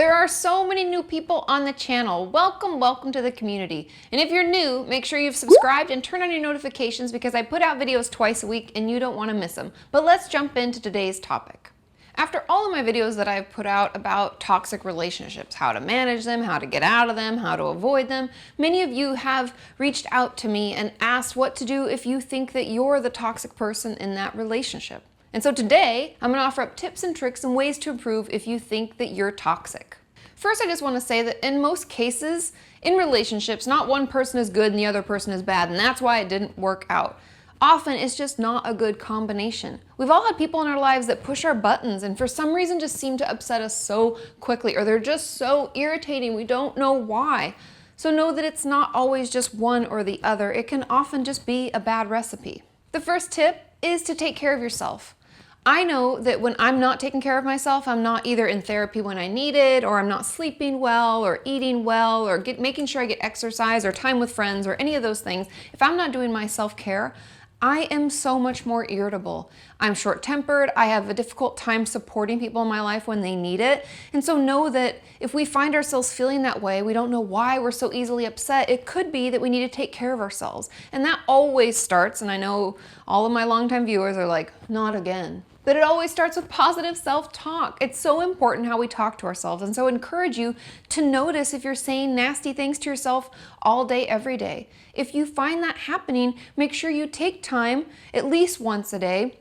There are so many new people on the channel. Welcome to the community. And if you're new, make sure you've subscribed and turn on your notifications because I put out videos twice a week and you don't want to miss them. But let's jump into today's topic. After all of my videos that I've put out about toxic relationships, how to manage them, how to get out of them, how to avoid them, many of you have reached out to me and asked what to do if you think that you're the toxic person in that relationship. And so today, I'm going to offer up tips and tricks and ways to improve if you think that you're toxic. First, I just want to say that in most cases, in relationships, not one person is good and the other person is bad, and that's why it didn't work out. Often, it's just not a good combination. We've all had people in our lives that push our buttons and for some reason just seem to upset us so quickly, or they're just so irritating, we don't know why. So know that it's not always just one or the other. It can often just be a bad recipe. The first tip is to take care of yourself. I know that when I'm not taking care of myself, I'm not either in therapy when I need it, or I'm not sleeping well, or eating well, or making sure I get exercise, or time with friends, or any of those things. If I'm not doing my self-care, I am so much more irritable. I'm short-tempered. I have a difficult time supporting people in my life when they need it. And so know that if we find ourselves feeling that way, we don't know why we're so easily upset. It could be that we need to take care of ourselves. And that always starts, and I know all of my longtime viewers are like, not again. But it always starts with positive self-talk. It's so important how we talk to ourselves. And so I encourage you to notice if you're saying nasty things to yourself all day, every day. If you find that happening, make sure you take time, at least once a day,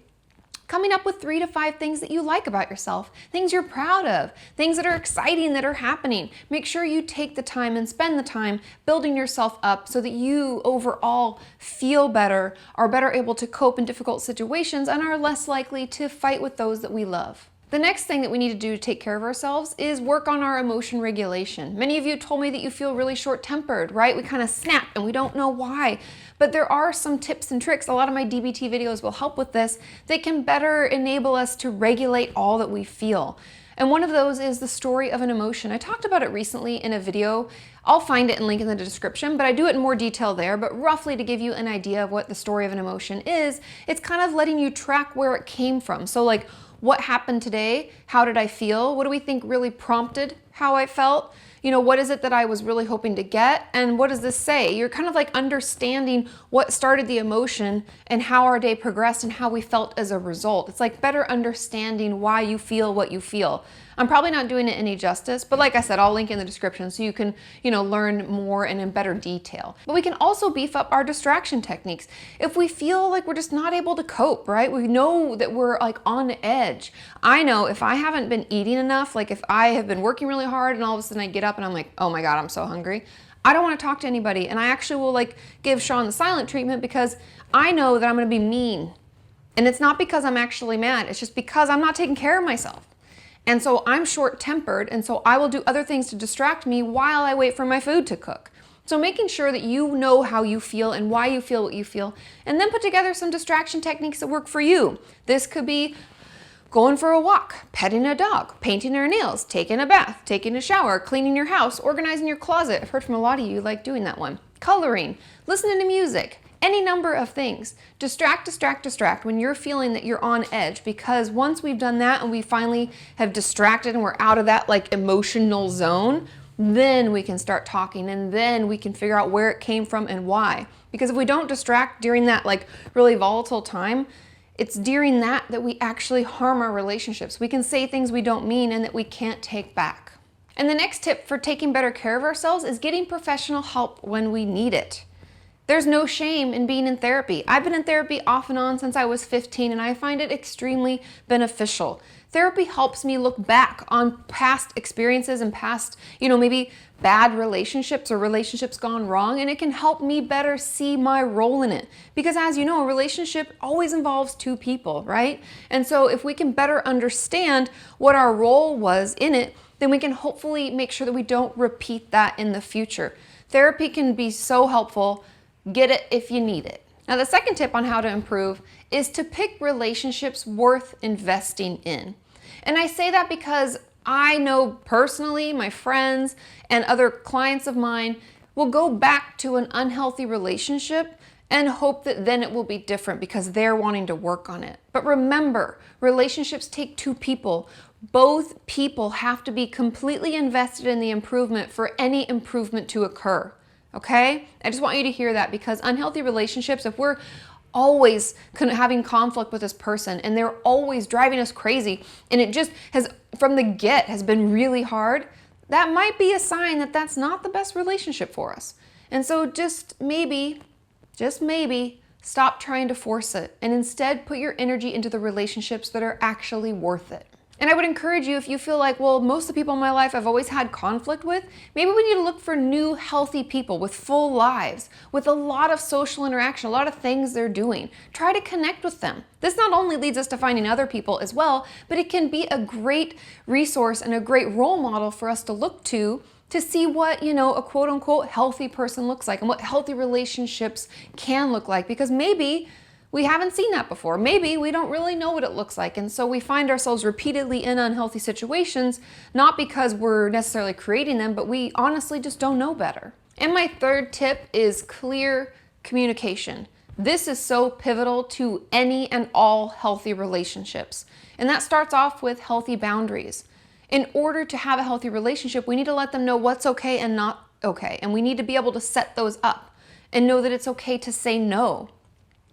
coming up with 3 to 5 things that you like about yourself, things you're proud of, things that are exciting that are happening. Make sure you take the time and spend the time building yourself up so that you overall feel better, are better able to cope in difficult situations, and are less likely to fight with those that we love. The next thing that we need to do to take care of ourselves is work on our emotion regulation. Many of you told me that you feel really short-tempered, right? We kind of snap and we don't know why. But there are some tips and tricks. A lot of my DBT videos will help with this. They can better enable us to regulate all that we feel. And one of those is the story of an emotion. I talked about it recently in a video. I'll find it and link in the description, but I do it in more detail there. But roughly, to give you an idea of what the story of an emotion is, it's kind of letting you track where it came from. So like, what happened today? How did I feel? What do we think really prompted how I felt? You know, what is it that I was really hoping to get? And what does this say? You're kind of like understanding what started the emotion and how our day progressed and how we felt as a result. It's like better understanding why you feel what you feel. I'm probably not doing it any justice, but like I said, I'll link in the description so you can, learn more and in better detail. But we can also beef up our distraction techniques. If we feel like we're just not able to cope, right? We know that we're like on edge. I know if I haven't been eating enough, like if I have been working really hard and all of a sudden I get up and I'm like, oh my God, I'm so hungry. I don't want to talk to anybody. And I actually will like give Sean the silent treatment because I know that I'm going to be mean. And it's not because I'm actually mad. It's just because I'm not taking care of myself. And so I'm short-tempered, and so I will do other things to distract me while I wait for my food to cook. So making sure that you know how you feel and why you feel what you feel, and then put together some distraction techniques that work for you. This could be going for a walk, petting a dog, painting your nails, taking a bath, taking a shower, cleaning your house, organizing your closet. I've heard from a lot of you like doing that one. Coloring, listening to music. Any number of things. Distract when you're feeling that you're on edge, because once we've done that and we finally have distracted and we're out of that like emotional zone, then we can start talking and then we can figure out where it came from and why. Because if we don't distract during that like really volatile time, it's during that we actually harm our relationships. We can say things we don't mean and that we can't take back. And the next tip for taking better care of ourselves is getting professional help when we need it. There's no shame in being in therapy. I've been in therapy off and on since I was 15, and I find it extremely beneficial. Therapy helps me look back on past experiences and past, maybe bad relationships or relationships gone wrong, and it can help me better see my role in it. Because as you know, a relationship always involves 2 people, right? And so if we can better understand what our role was in it, then we can hopefully make sure that we don't repeat that in the future. Therapy can be so helpful. Get it if you need it. Now, the second tip on how to improve is to pick relationships worth investing in. And I say that because I know personally my friends and other clients of mine will go back to an unhealthy relationship and hope that then it will be different because they're wanting to work on it. But remember, relationships take 2 people. Both people have to be completely invested in the improvement for any improvement to occur. Okay? I just want you to hear that, because unhealthy relationships, if we're always having conflict with this person and they're always driving us crazy and it just has, from the get, has been really hard, that might be a sign that that's not the best relationship for us. And so just maybe, stop trying to force it and instead put your energy into the relationships that are actually worth it. And I would encourage you, if you feel like, well, most of the people in my life I've always had conflict with, maybe we need to look for new, healthy people with full lives, with a lot of social interaction, a lot of things they're doing. Try to connect with them. This not only leads us to finding other people as well, but it can be a great resource and a great role model for us to look to see what, a quote unquote healthy person looks like and what healthy relationships can look like, because maybe we haven't seen that before. Maybe we don't really know what it looks like. And so we find ourselves repeatedly in unhealthy situations, not because we're necessarily creating them, but we honestly just don't know better. And my third tip is clear communication. This is so pivotal to any and all healthy relationships. And that starts off with healthy boundaries. In order to have a healthy relationship, we need to let them know what's okay and not okay. And we need to be able to set those up and know that it's okay to say no.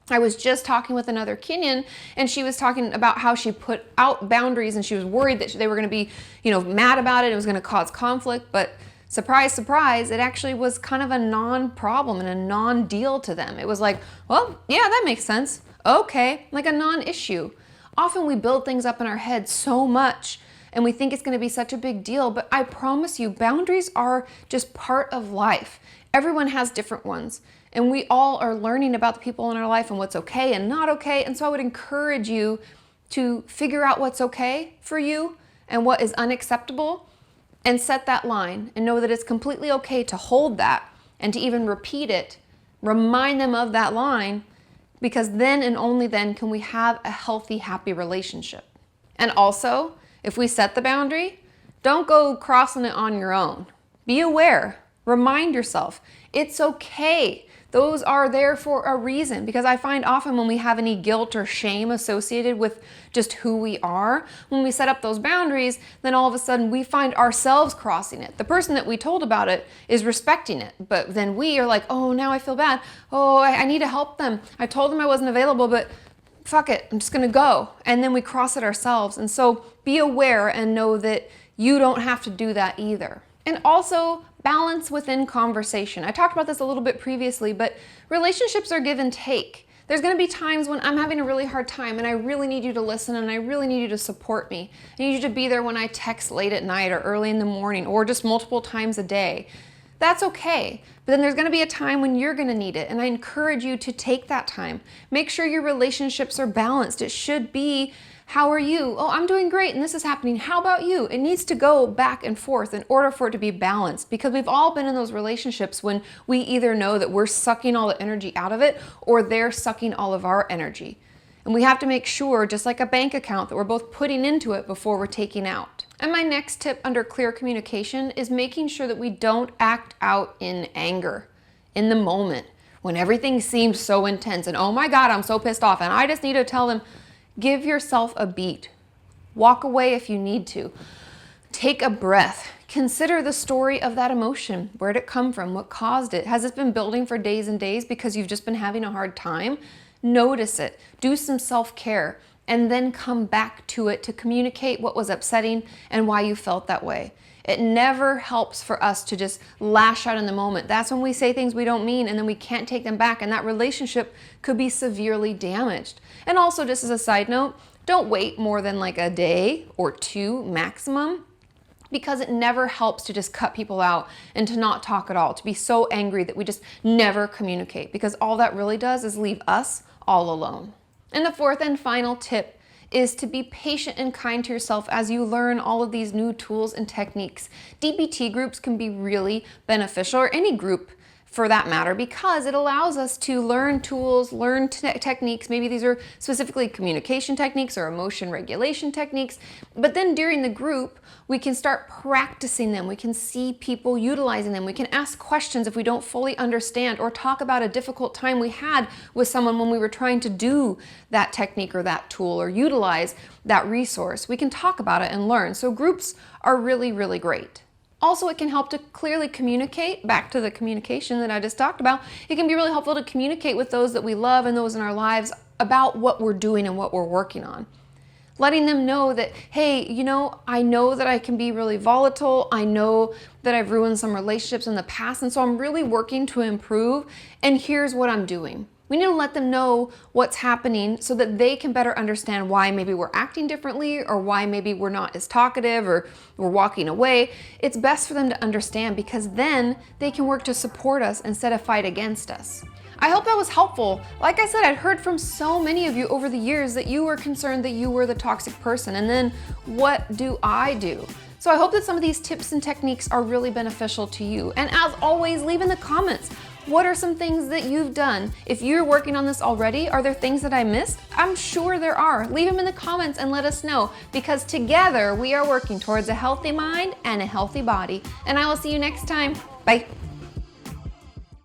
I was just talking with another Kenyan, and she was talking about how she put out boundaries and she was worried that they were going to be, mad about it. It was going to cause conflict, but surprise, surprise, it actually was kind of a non-problem and a non-deal to them. It was like, well, yeah, that makes sense. Okay, like a non-issue. Often we build things up in our head so much and we think it's going to be such a big deal, but I promise you, boundaries are just part of life. Everyone has different ones. And we all are learning about the people in our life and what's okay and not okay. And so I would encourage you to figure out what's okay for you and what is unacceptable and set that line and know that it's completely okay to hold that and to even repeat it. Remind them of that line, because then and only then can we have a healthy, happy relationship. And also, if we set the boundary, don't go crossing it on your own. Be aware. Remind yourself, it's okay. Those are there for a reason, because I find often when we have any guilt or shame associated with just who we are, when we set up those boundaries, then all of a sudden we find ourselves crossing it. The person that we told about it is respecting it, but then we are like, oh, now I feel bad. Oh, I need to help them. I told them I wasn't available, but fuck it, I'm just gonna go. And then we cross it ourselves. And so be aware and know that you don't have to do that either. And also, balance within conversation. I talked about this a little bit previously, but relationships are give and take. There's going to be times when I'm having a really hard time and I really need you to listen and I really need you to support me. I need you to be there when I text late at night or early in the morning or just multiple times a day. That's okay. But then there's going to be a time when you're going to need it, and I encourage you to take that time. Make sure your relationships are balanced. It should be, how are you? Oh, I'm doing great and this is happening. How about you? It needs to go back and forth in order for it to be balanced, because we've all been in those relationships when we either know that we're sucking all the energy out of it or they're sucking all of our energy. And we have to make sure, just like a bank account, that we're both putting into it before we're taking out. And my next tip under clear communication is making sure that we don't act out in anger in the moment when everything seems so intense and oh my God, I'm so pissed off and I just need to tell them. Give yourself a beat. Walk away if you need to. Take a breath. Consider the story of that emotion. Where did it come from? What caused it? Has it been building for days and days because you've just been having a hard time? Notice it. Do some self-care and then come back to it to communicate what was upsetting and why you felt that way. It never helps for us to just lash out in the moment. That's when we say things we don't mean and then we can't take them back, and that relationship could be severely damaged. And also, just as a side note, don't wait more than like a day or two maximum, because it never helps to just cut people out and to not talk at all, to be so angry that we just never communicate, because all that really does is leave us all alone. And the fourth and final tip is to be patient and kind to yourself as you learn all of these new tools and techniques. DBT groups can be really beneficial, or any group for that matter, because it allows us to learn tools, learn techniques. Maybe these are specifically communication techniques or emotion regulation techniques. But then during the group, we can start practicing them. We can see people utilizing them. We can ask questions if we don't fully understand, or talk about a difficult time we had with someone when we were trying to do that technique or that tool or utilize that resource. We can talk about it and learn. So groups are really, really great. Also, it can help to clearly communicate, back to the communication that I just talked about. It can be really helpful to communicate with those that we love and those in our lives about what we're doing and what we're working on. Letting them know that, hey, I know that I can be really volatile. I know that I've ruined some relationships in the past, and so I'm really working to improve, and here's what I'm doing. We need to let them know what's happening so that they can better understand why maybe we're acting differently, or why maybe we're not as talkative, or we're walking away. It's best for them to understand, because then they can work to support us instead of fight against us. I hope that was helpful. Like I said, I'd heard from so many of you over the years that you were concerned that you were the toxic person, and then what do I do? So I hope that some of these tips and techniques are really beneficial to you. And as always, leave in the comments, what are some things that you've done? If you're working on this already, are there things that I missed? I'm sure there are. Leave them in the comments and let us know, because together we are working towards a healthy mind and a healthy body. And I will see you next time. Bye.